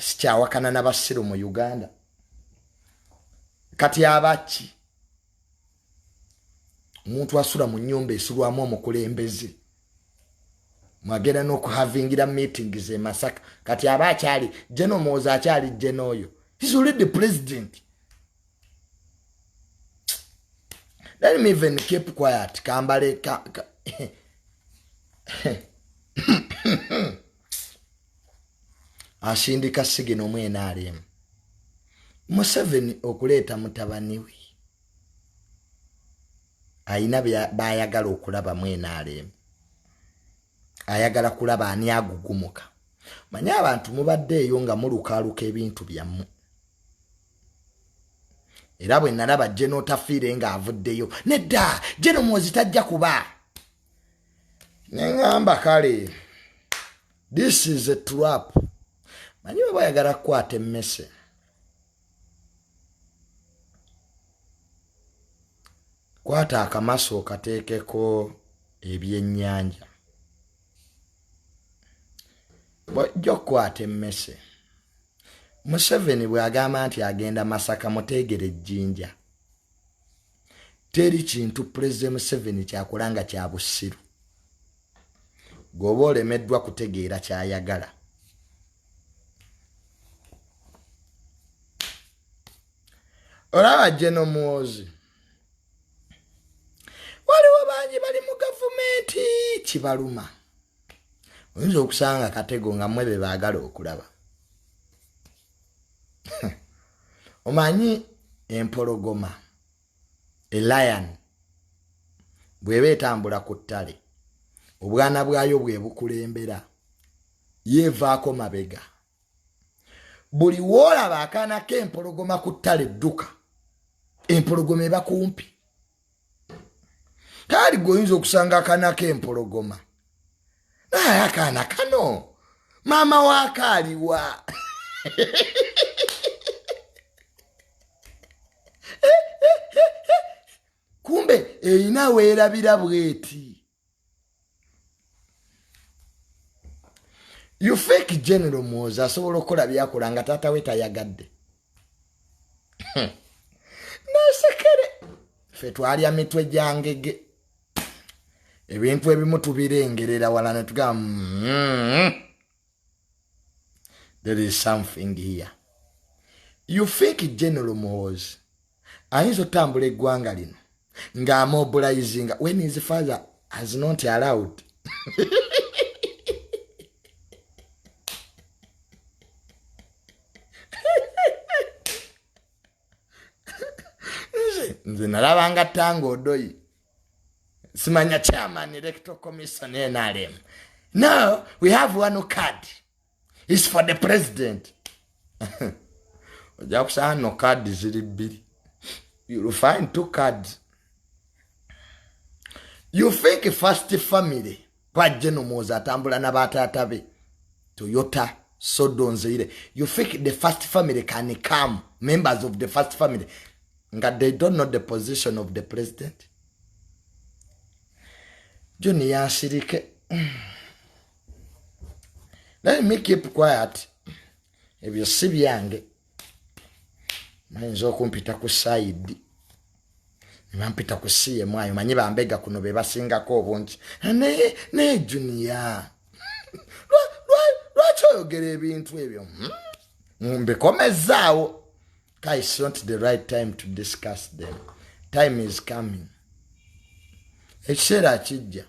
sikyawakana n'abasiru mu Uganda kati abachi omuntu asula mu nnyumba esulwamu omukulembeze mwagenda n'okuhavingira meetings e Masaka kati abakyali General Muhoozi akyali General oyo he's already the president. Let me even keep quiet kambale asindika sigino mwena alemu Museveni okuleeta mutabani we ayina bayagala okulaba mwena alemu ayagala kulaba ani agugumuka manya abantu mubadde eyo nga mulukaaluka ebintu byammwe era bwe nalaba General tafiire nga avuddeyo nedda General Muhoozi tajja kuba nengamba kale this is a trap manyi bwe bayagala kukwata emmese kwata akamaso kateekeko ebyennyanja bw'ojja okukwata emmese Museveni bw'agamba nti agenda Masaka muteegere ejjinja teri kintu President Museveni kyakulanga kya bussiru gwoba olemeddwa kutegeera kyayagala olaba General Muhoozi waliwo bangi bali mu gavumenti kibaluma oyinza okusanga katego nga mmwe be baagala okulaba omanyi empologoma lion bw'eba etambula ku ttale obwana bwayo bwe bukulembera yeevaako mabega buli woolaba akaana k'empologoma ku ttale edduka empologoma eba kumpi kali goyinza okusanga akaana k'empologoma naye akaana kano maama waakaaliwa kumbe erina weerabira bweti you fake General Muhoozi asobola okukola byakola nga taata we tayagadde nasekere ffe twalya mitwe gyangege ebintu ebimu tubirengerera wala ne tugamba there is something here. You fake General Muhoozi ayinza otambula eggwanga lino nga mobilizing when his father has not allowed nze nalabanga tanga odoyi simanya chairman electoral commission NRM. Now we have one card. It's for the president. No card is really big. You'll find 2 cards. You think first family kwa General Muhoozi atambula na batata be Toyota Sodonzeire. You think the first family can come, members of the first family, nga they don't know the position of the president. Johnny Yasirike. Let me keep quiet. If you see young, manzo kumpita ku side. Mampita ku siye mwayo manyi bambega kuno be basingako obungi. Ne Junior. Lwaki oyogera ebintu ebyo? Mbekomezaawo. It's not the right time to discuss them. Time is coming. Ekiseera kijja.